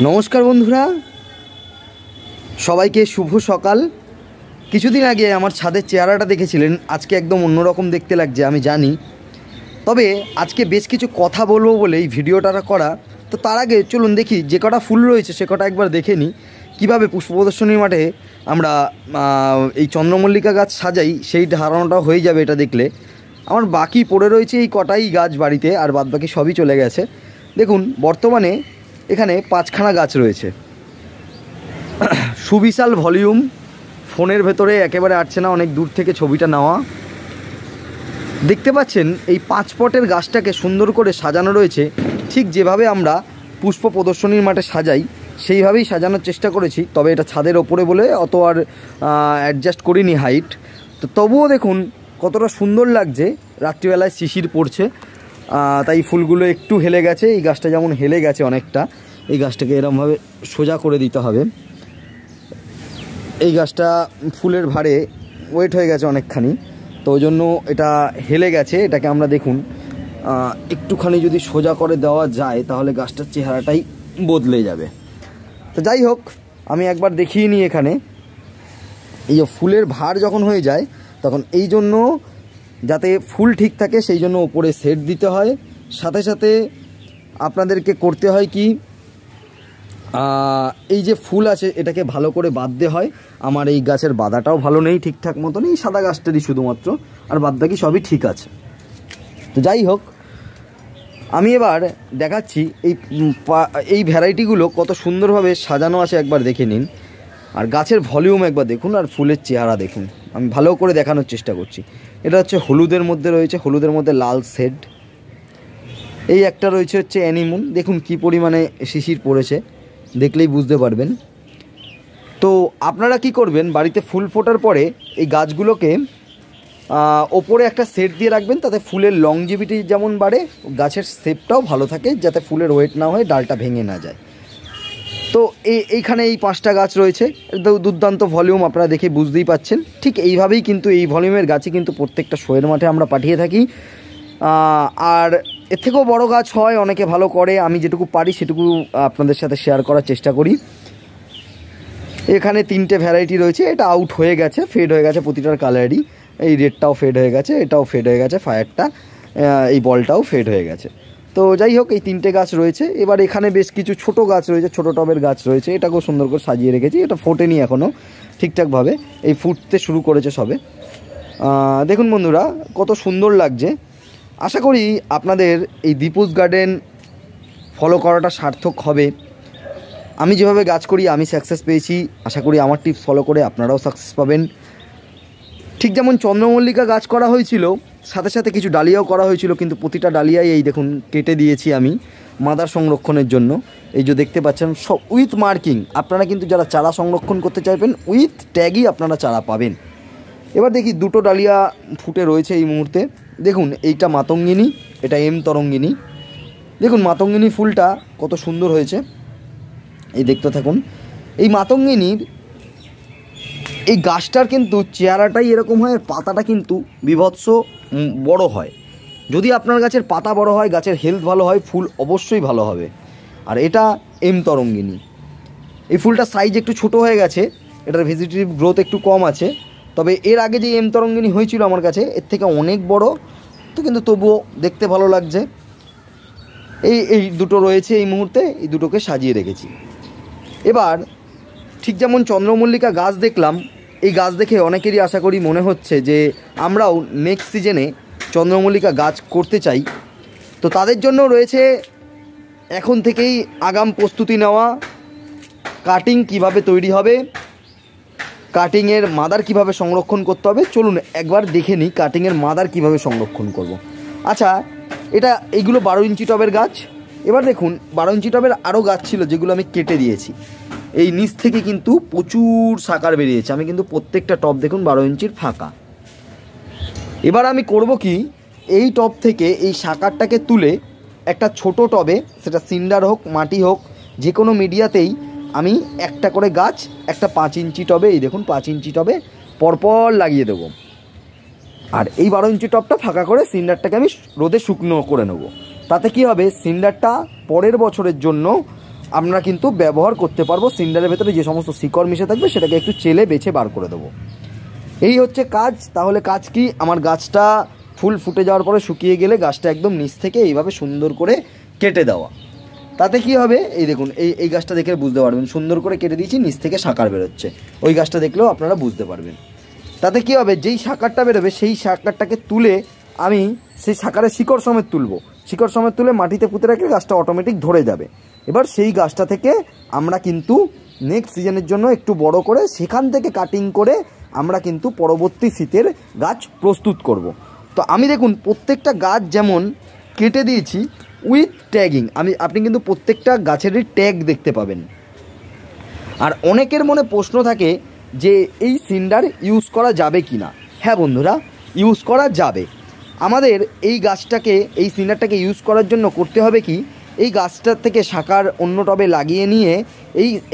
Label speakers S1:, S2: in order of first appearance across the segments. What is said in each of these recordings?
S1: নমস্কার বন্ধুরা, সবাইকে শুভ সকাল। কিছুদিন আগে আমার ছাদের চেহারাটা দেখেছিলেন, আজকে একদম অন্যরকম দেখতে লাগছে আমি জানি। তবে আজকে বেশ কিছু কথা বলবো বলে এই ভিডিওটা করা। তো তার আগে চলুন দেখি যে কটা ফুল রয়েছে সে কটা একবার দেখে নিই, কীভাবে পুষ্প প্রদর্শনীর মাঠে আমরা এই চন্দ্রমল্লিকা গাছ সাজাই সেই ধারণাটা হয়ে যাবে এটা দেখলে। আমার বাকি পড়ে রয়েছে এই কটাই গাছ বাড়িতে, আর বাদ বাকি সবই চলে গেছে। দেখুন বর্তমানে এখানে 5খানা গাছ রয়েছে, সুবিশাল ভলিউম, ফোনের ভেতরে একেবারে আসছে না, অনেক দূর থেকে ছবিটা নেওয়া। দেখতে পাচ্ছেন এই 5 পটের গাছটাকে সুন্দর করে সাজানো রয়েছে, ঠিক যেভাবে আমরা পুষ্প প্রদর্শনীর মাঠে সাজাই সেইভাবেই সাজানোর চেষ্টা করেছি। তবে এটা ছাদের ওপরে বলে অত আর অ্যাডজাস্ট করিনি হাইট। তো তবুও দেখুন কতটা সুন্দর লাগছে, রাত্রিবেলায় শিশির পড়ছে, তাই ফুলগুলো একটু হেলে গেছে। এই গাছটা যেমন হেলে গেছে অনেকটা, এই গাছটাকে এরমভাবে সোজা করে দিতে হবে। এই গাছটা ফুলের ভারে ওয়েট হয়ে গেছে অনেকখানি, তো ওই জন্য এটা হেলে গেছে। এটাকে আমরা দেখুন একটুখানি যদি সোজা করে দেওয়া যায় তাহলে গাছটার চেহারাটাই বদলে যাবে। তো যাই হোক, আমি একবার দেখিয়ে নিই। এখানে এই যে ফুলের ভার যখন হয়ে যায় তখন এই জন্য যাতে ফুল ঠিক থাকে সেই জন্য উপরে সেট দিতে হয়। সাথে সাথে আপনাদেরকে করতে হয় কি, এই যে ফুল আছে এটাকে ভালো করে বাঁধতে হয়। আমার এই গাছের বাঁধাটাও ভালো নেই ঠিকঠাক মতো, নেই সাদা গাছটারই শুধুমাত্র, আর বাদ বাকি সবই ঠিক আছে। তো যাই হোক, আমি এবার দেখাচ্ছি এই ভ্যারাইটিগুলো কত সুন্দরভাবে সাজানো আছে একবার দেখে নিন। আর গাছের ভলিউম একবার দেখুন, আর ফুলের চেহারা দেখুন। আমি ভালো করে দেখানোর চেষ্টা করছি। এটা হচ্ছে হলুদের মধ্যে রয়েছে, হলুদের মধ্যে লাল শেড। এই একটা রয়েছে হচ্ছে অ্যানিমুন, দেখুন কি পরিমাণে শিশির পড়েছে, দেখলেই বুঝতে পারবেন। তো আপনারা কি করবেন, বাড়িতে ফুল ফোটার পরে এই গাছগুলোকে ওপরে একটা সেট দিয়ে রাখবেন, তাতে ফুলের লংজিভিটি যেমন বাড়ে, গাছের শেপটাও ভালো থাকে, যাতে ফুলের ওয়েট না হয়, ডালটা ভেঙে না যায়। তো এইখানে এই 5টা গাছ রয়েছে, দুর্দান্ত ভলিউম, আপনারা দেখে বুঝতেই পাচ্ছেন। ঠিক এইভাবেই কিন্তু এই ভলিউমের গাছই কিন্তু প্রত্যেকটা শোয়ের মাঠে আমরা পাঠিয়ে থাকি। আর এর থেকেও বড় গাছ হয়, অনেকে ভালো করে, আমি যেটুকু পারি সেটুকু আপনাদের সাথে শেয়ার করার চেষ্টা করি। এখানে 3টে ভ্যারাইটি রয়েছে, এটা আউট হয়ে গেছে, ফেড হয়ে গেছে প্রতিটার কালারই। এই রেডটাও ফেড হয়ে গেছে, এটাও ফেড হয়ে গেছে, ফায়ারটা, এই বলটাও ফেড হয়ে গেছে। তো যাই হোক, এই 3টে গাছ রয়েছে। এবার এখানে বেশ কিছু ছোট গাছ রয়েছে, ছোট টবের গাছ রয়েছে, এটাকেও সুন্দর করে সাজিয়ে রেখেছি। এটা ফোটেনি এখনও ঠিকঠাকভাবে, এই ফুটতে শুরু করেছে সবে। দেখুন বন্ধুরা কত সুন্দর লাগছে। আশা করি আপনাদের এই দীপুস গার্ডেন ফলো করাটা সার্থক হবে। আমি যেভাবে গাছ করি আমি সাকসেস পেয়েছি, আশা করি আমার টিপস ফলো করে আপনারাও সাকসেস পাবেন। ঠিক যেমন চন্দ্রমল্লিকা গাছ করা হয়েছিল, সাথে সাথে কিছু ডালিয়াও করা হয়েছিল, কিন্তু প্রতিটা ডালিয়াই এই দেখুন কেটে দিয়েছি আমি মাদার সংরক্ষণের জন্য। এই যে দেখতে পাচ্ছেন সব উইথ মার্কিং। আপনারা কিন্তু যারা চারা সংরক্ষণ করতে চাইবেন উইথ ট্যাগই আপনারা চারা পাবেন। এবার দেখি 2টো ডালিয়া ফুটে রয়েছে এই মুহূর্তে। দেখুন এইটা মাতঙ্গিনী, এটা এম তরঙ্গিনী। দেখুন মাতঙ্গিনী ফুলটা কত সুন্দর হয়েছে, এই দেখতে থাকুন। এই মাতঙ্গিনীর এই গাছটার কিন্তু চেহারাটাই এরকম হয়, আর পাতাটা কিন্তু বিভৎস বড় হয়। যদি আপনার গাছের পাতা বড় হয়, গাছের হেলথ ভালো হয়, ফুল অবশ্যই ভালো হবে। আর এটা এম তরঙ্গিনী। এই ফুলটার সাইজ একটু ছোট হয়ে গেছে, এটার ভেজিটেটিভ গ্রোথ একটু কম আছে। তবে এর আগে যে এম তরঙ্গিনী হয়েছিল আমার কাছে, এর থেকে অনেক বড়, তো কিন্তু তবুও দেখতে ভালো লাগছে। এই 2টো রয়েছে এই মুহূর্তে, এই 2টোকে সাজিয়ে রেখেছি। এবার ঠিক যেমন চন্দ্রমল্লিকা গাছ দেখলাম, এই গাছ দেখে অনেকেরই আশা করি মনে হচ্ছে যে আমরাও নেক্সট সিজনে চন্দ্রমল্লিকা গাছ করতে চাই। তো তাদের জন্য রয়েছে এখন থেকেই আগাম প্রস্তুতি নেওয়া। কাটিং কিভাবে তৈরি হবে, কাটিংয়ের মাদার কিভাবে সংরক্ষণ করতে হবে, চলুন একবার দেখে নিই কাটিংয়ের মাদার কিভাবে সংরক্ষণ করব। আচ্ছা, এইগুলো 12 ইঞ্চি টবের গাছ। এবার দেখুন 12 ইঞ্চি টবের আরও গাছ ছিল যেগুলো আমি কেটে দিয়েছি। এই নিচ থেকে কিন্তু প্রচুর শাখার বেরিয়েছে, আমি কিন্তু প্রত্যেকটা টব দেখুন 12 ইঞ্চির ফাঁকা। এবার আমি করব কি, এই টব থেকে এই শাখারটাকে তুলে একটা ছোট টবে, সেটা সিন্ডার হোক মাটি হোক যে কোনো মিডিয়াতেই, আমি একটা করে গাছ একটা 5 ইঞ্চি টবে, এই দেখুন 5 ইঞ্চি টবে পরপর লাগিয়ে দেবো। আর এই 12 ইঞ্চি টবটা ফাঁকা করে সিন্ডারটাকে আমি রোদে শুকনো করে নেব। তাতে কি হবে, সিন্ডারটা পরের বছরের জন্য আমরা কিন্তু ব্যবহার করতে পারবো। সিন্ডারের ভেতরে যে সমস্ত শিকড় মিশে থাকবে সেটাকে একটু চেলে বেছে বার করে দেবো। এই হচ্ছে কাজ। তাহলে কাজ কি, আমার গাছটা ফুল ফুটে যাওয়ার পরে শুকিয়ে গেলে গাছটা একদম নিচ থেকে এইভাবে সুন্দর করে কেটে দেওয়া। তাতে কি হবে, এই দেখুন এই গাছটা দেখে বুঝতে পারবেন, সুন্দর করে কেটে দিয়েছি, নিচ থেকে শাঁকার বেরোচ্ছে। ওই গাছটা দেখলেও আপনারা বুঝতে পারবেন। তাতে কি হবে, যেই শাঁকারটা বেরোবে সেই শাঁকারটাকে তুলে আমি সেই শাঁকারের শিকড় সমেত তুলবো। শিকড় সমেত তুলে মাটিতে পুঁতে রাখলে গাছটা অটোমেটিক ধরে যাবে। এবার সেই গাছটা থেকে আমরা কিন্তু নেক্সট সিজনের জন্য একটু বড় করে সেখান থেকে কাটিং করে আমরা কিন্তু পরবর্তী শীতের গাছ প্রস্তুত করব। তো আমি দেখুন প্রত্যেকটা গাছ যেমন কেটে দিয়েছি উইথ ট্যাগিং, আপনি কিন্তু প্রত্যেকটা গাছেরই ট্যাগ দেখতে পাবেন। আর অনেকের মনে প্রশ্ন থাকে যে এই সিন্ডার ইউজ করা যাবে কি না। হ্যাঁ বন্ধুরা, ইউজ করা যাবে। আমাদের এই গাছটাকে, এই সিন্ডারটাকে ইউজ করার জন্য করতে হবে কি, এই গাছটার থেকে শাঁকার অন্য টবে লাগিয়ে নিয়ে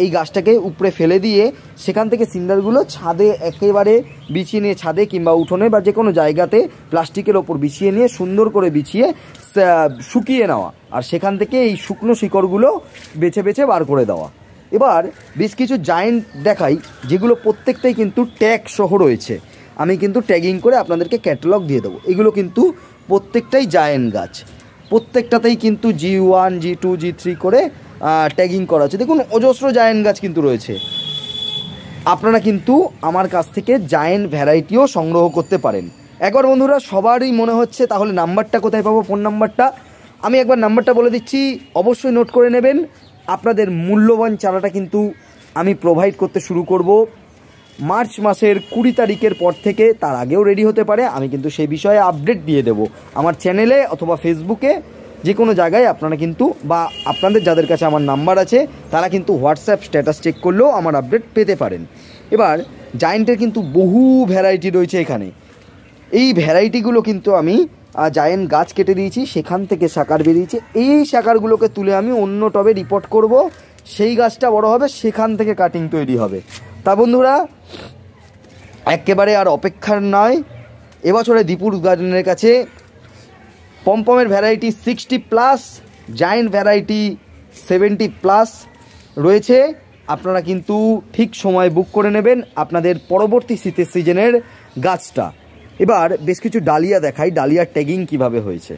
S1: এই গাছটাকে উপরে ফেলে দিয়ে সেখান থেকে সিন্ডারগুলো ছাদে একেবারে বিছিয়ে নিয়ে, ছাদে কিংবা উঠোনে বা যে কোনো জায়গাতে প্লাস্টিকের ওপর বিছিয়ে নিয়ে সুন্দর করে বিছিয়ে শুকিয়ে নেওয়া, আর সেখান থেকে এই শুকনো শিকড়গুলো বেছে বেছে বার করে দেওয়া। এবার বেশ কিছু জায়েন্ট দেখাই যেগুলো প্রত্যেকটাই কিন্তু ট্যাগ সহ রয়েছে। আমি কিন্তু ট্যাগিং করে আপনাদেরকে ক্যাটালগ দিয়ে দেবো। এগুলো কিন্তু প্রত্যেকটাই জায়েন্ট গাছ, প্রত্যেকটাতেই কিন্তু G1 G2 G3 করে ট্যাগিং করা আছে। দেখুন অজস্র জায়েন্ট গাছ কিন্তু রয়েছে। আপনারা কিন্তু আমার কাছ থেকে জায়েন্ট ভ্যারাইটিও সংগ্রহ করতে পারেন। একবার বন্ধুরা সবারই মনে হচ্ছে তাহলে নাম্বারটা কোথায় পাবো, ফোন নাম্বারটা আমি একবার নাম্বারটা বলে দিচ্ছি, অবশ্যই নোট করে নেবেন। আপনাদের মূল্যবান চারাটা কিন্তু আমি প্রোভাইড করতে শুরু করব মার্চ মাসের 20 তারিখের পর থেকে। তার আগেও রেডি হতে পারে, আমি কিন্তু সেই বিষয়ে আপডেট দিয়ে দেব আমার চ্যানেলে অথবা ফেসবুকে, যে কোনো জায়গায় আপনারা কিন্তু, বা আপনাদের যাদের কাছে আমার নাম্বার আছে তারা কিন্তু হোয়াটসঅ্যাপ স্ট্যাটাস চেক করলেও আমার আপডেট পেতে পারেন। এবার জায়েন্টের কিন্তু বহু ভ্যারাইটি রয়েছে এখানে। এই ভ্যারাইটিগুলো কিন্তু আমি জায়েন্ট গাছ কেটে দিয়েছি, সেখান থেকে শাঁকার বেরিয়েছে। এই শাঁকারগুলোকে তুলে আমি অন্য টবে রিপোর্ট করব, সেই গাছটা বড় হবে, সেখান থেকে কাটিং তৈরি হবে। তা বন্ধুরা একেবারে আর অপেক্ষার নয়, এবছরে দীপুর গার্ডেনের কাছে পমপমের ভ্যারাইটি 60+, জায়েন্ট ভ্যারাইটি 70+ রয়েছে। আপনারা কিন্তু ঠিক সময় বুক করে নেবেন আপনাদের পরবর্তী শীতের সিজনের গাছটা। এবার বেশ কিছু ডালিয়া দেখাই, ডালিয়ার ট্যাগিং কিভাবে হয়েছে।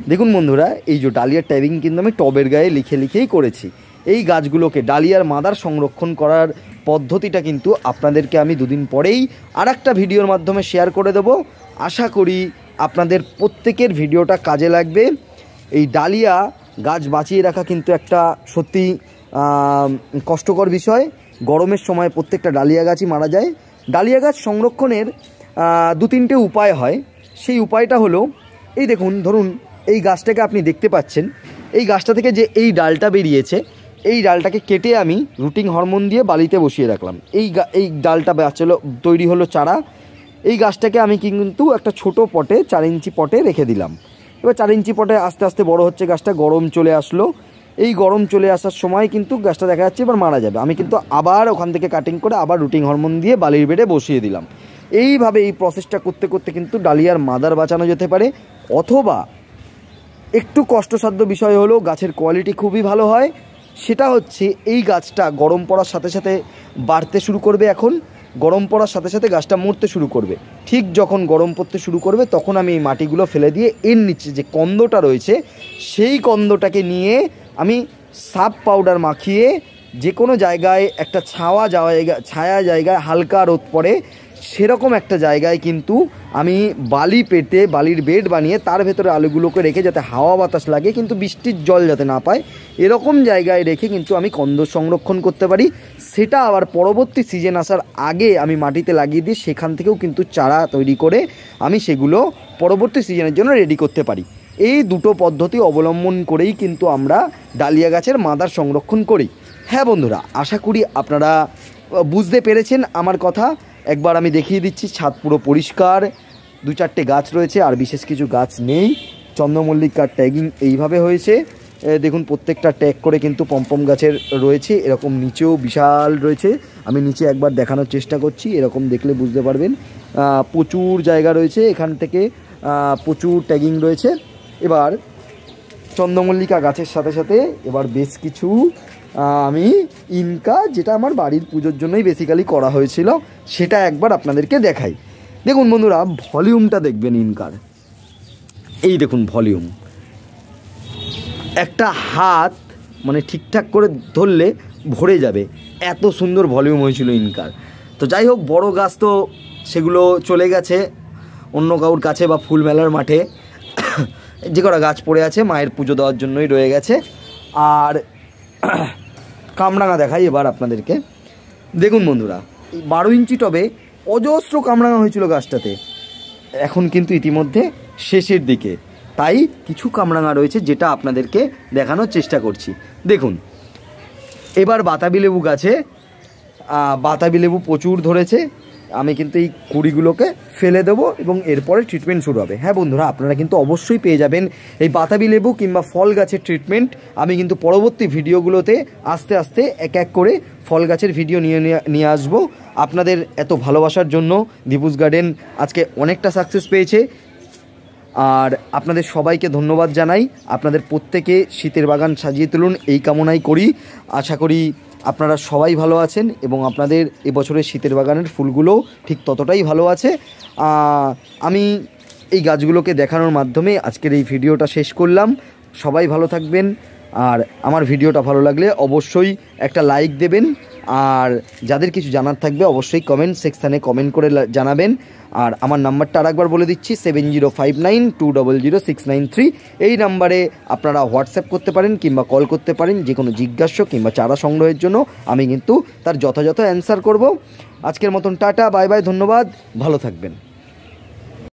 S1: দেখুন বন্ধুরা, এই যে ডালিয়ার ট্যাগিং কিন্তু আমি টবের গায়ে লিখেই করেছি। এই গাছগুলোকে ডালিয়ার মাদার সংরক্ষণ করার পদ্ধতিটা কিন্তু আপনাদেরকে আমি দুদিন পরেই আরেকটা ভিডিওর মাধ্যমে শেয়ার করে দেব। আশা করি আপনাদের প্রত্যেকের ভিডিওটা কাজে লাগবে। এই ডালিয়া গাছ বাঁচিয়ে রাখা কিন্তু একটা সত্যি কষ্টকর বিষয়। গরমের সময় প্রত্যেকটা ডালিয়া গাছই মারা যায়। ডালিয়া গাছ সংরক্ষণের 2-3টে উপায় হয়। সেই উপায়টা হলো, এই দেখুন, ধরুন এই গাছটাকে আপনি দেখতে পাচ্ছেন, এই গাছটা থেকে যে এই ডালটা বেরিয়েছে, এই ডালটাকে কেটে আমি রুটিং হরমোন দিয়ে বালিতে বসিয়ে রাখলাম। এই ডালটা বাঁচলো, তৈরি হলো চারা। এই গাছটাকে আমি কিন্তু একটা ছোট পটে 4 ইঞ্চি পটে রেখে দিলাম। এবার 4 ইঞ্চি পটে আস্তে আস্তে বড় হচ্ছে গাছটা, গরম চলে আসলো। এই গরম চলে আসার সময় কিন্তু গাছটা দেখা যাচ্ছে এবার মারা যাবে। আমি কিন্তু আবার ওখান থেকে কাটিং করে আবার রুটিং হরমোন দিয়ে বালির বেডে বসিয়ে দিলাম। এইভাবে এই প্রসেসটা করতে করতে কিন্তু ডালিয়ার মাদার বাঁচানো যেতে পারে। অথবা একটু কষ্টসাধ্য বিষয় হলো, গাছের কোয়ালিটি খুবই ভালো হয়, সেটা হচ্ছে এই গাছটা গরম পড়ার সাথে সাথে বাড়তে শুরু করবে। এখন গরম পড়ার সাথে সাথে গাছটা মরতে শুরু করবে। ঠিক যখন গরম পড়তে শুরু করবে তখন আমি এই মাটিগুলো ফেলে দিয়ে এর নিচে যে কন্দটা রয়েছে সেই কন্দটাকে নিয়ে আমি সাব পাউডার মাখিয়ে যে কোনো জায়গায় একটা ছায়া জায়গায় হালকা রোদ পড়ে সেরকম একটা জায়গায় কিন্তু আমি বালি পেতে বালির বেড বানিয়ে তার ভেতরে আলুগুলোকে রেখে যাতে হাওয়া বাতাস লাগে কিন্তু বৃষ্টির জল যাতে না পায় এরকম জায়গায় রেখে কিন্তু আমি কন্দ সংরক্ষণ করতে পারি। সেটা আবার পরবর্তী সিজন আসার আগে আমি মাটিতে লাগিয়ে দিই, সেখান থেকেও কিন্তু চারা তৈরি করে আমি সেগুলো পরবর্তী সিজনের জন্য রেডি করতে পারি। এই দুটো পদ্ধতি অবলম্বন করেই কিন্তু আমরা ডালিয়া গাছের মাদার সংরক্ষণ করি। হ্যাঁ বন্ধুরা, আশা করি আপনারা বুঝতে পেরেছেন আমার কথা। একবার আমি দেখিয়ে দিচ্ছি, ছাদ পুরো পরিষ্কার, 2-4টে গাছ রয়েছে, আর বিশেষ কিছু গাছ নেই। চন্দ্রমল্লিকার ট্যাগিং এইভাবে হয়েছে, দেখুন প্রত্যেকটা ট্যাগ করে কিন্তু পমপম গাছের রয়েছে। এরকম নিচেও বিশাল রয়েছে, আমি নিচে একবার দেখানোর চেষ্টা করছি, এরকম দেখলে বুঝতে পারবেন। প্রচুর জায়গা রয়েছে, এখান থেকে প্রচুর ট্যাগিং রয়েছে। এবার চন্দ্রমল্লিকা গাছের সাথে সাথে এবার বেশ কিছু আমি ইনকা, যেটা আমার বাড়ির পুজোর জন্যই বেসিক্যালি করা হয়েছিল, সেটা একবার আপনাদেরকে দেখাই। দেখুন বন্ধুরা, ভলিউমটা দেখবেন ইনকার, এই দেখুন ভলিউম, একটা হাত মানে ঠিকঠাক করে ধরলে ভরে যাবে, এত সুন্দর ভলিউম হয়েছিল ইনকার। তো যাই হোক, বড় গাছ তো সেগুলো চলে গেছে অন্য কারোর কাছে বা ফুল মেলার মাঠে, যে কটা গাছ পড়ে আছে মায়ের পুজো দেওয়ার জন্যই রয়ে গেছে। আর কামরাঙা দেখাই এবার আপনাদেরকে। দেখুন বন্ধুরা, এই 12 ইঞ্চি টবে অজস্র কামরাঙা হয়েছিল গাছটাতে, এখন কিন্তু ইতিমধ্যে শেষের দিকে, তাই কিছু কামরাঙা রয়েছে যেটা আপনাদেরকে দেখানোর চেষ্টা করছি। দেখুন, এবার বাতাবি লেবু গাছে বাতাবি লেবু প্রচুর ধরেছে, আমি কিন্তু এই কুড়িগুলোকে ফেলে দেবো এবং এরপরে ট্রিটমেন্ট শুরু হবে। হ্যাঁ বন্ধুরা, আপনারা কিন্তু অবশ্যই পেয়ে যাবেন এই বাতাবি লেবু কিংবা ফল গাছের ট্রিটমেন্ট। আমি কিন্তু পরবর্তী ভিডিওগুলোতে আস্তে আস্তে এক এক করে ফল গাছের ভিডিও নিয়ে আসবো। আপনাদের এত ভালোবাসার জন্য দীপুস গার্ডেন আজকে অনেকটা সাকসেস পেয়েছে, আর আপনাদের সবাইকে ধন্যবাদ জানাই। আপনাদের প্রত্যেকে শীতের বাগান সাজিয়ে তুলুন এই কামনাই করি। আশা করি আপনারা সবাই ভালো আছেন এবং আপনাদের এবছরের শীতের বাগানের ফুলগুলোও ঠিক ততটাই ভালো আছে। আমি এই গাছগুলোকে দেখানোর মাধ্যমে আজকের এই ভিডিওটা শেষ করলাম। সবাই ভালো থাকবেন, আর আমার ভিডিওটা ভালো লাগলে অবশ্যই একটা লাইক দেবেন, আর যাদের কিছু জানার থাকবে অবশ্যই কমেন্ট সেকশানে কমেন্ট করে জানাবেন। আর আমার নাম্বারটা আরেকবার বলে দিচ্ছি, 7059200693। এই নাম্বারে আপনারা হোয়াটসঅ্যাপ করতে পারেন কিংবা কল করতে পারেন যে কোনো জিজ্ঞাসা কিংবা চারা সংগ্রহের জন্য। আমি কিন্তু তার যথাযথ অ্যান্সার করব। আজকের মতন টাটা, বাই বাই, ধন্যবাদ, ভালো থাকবেন।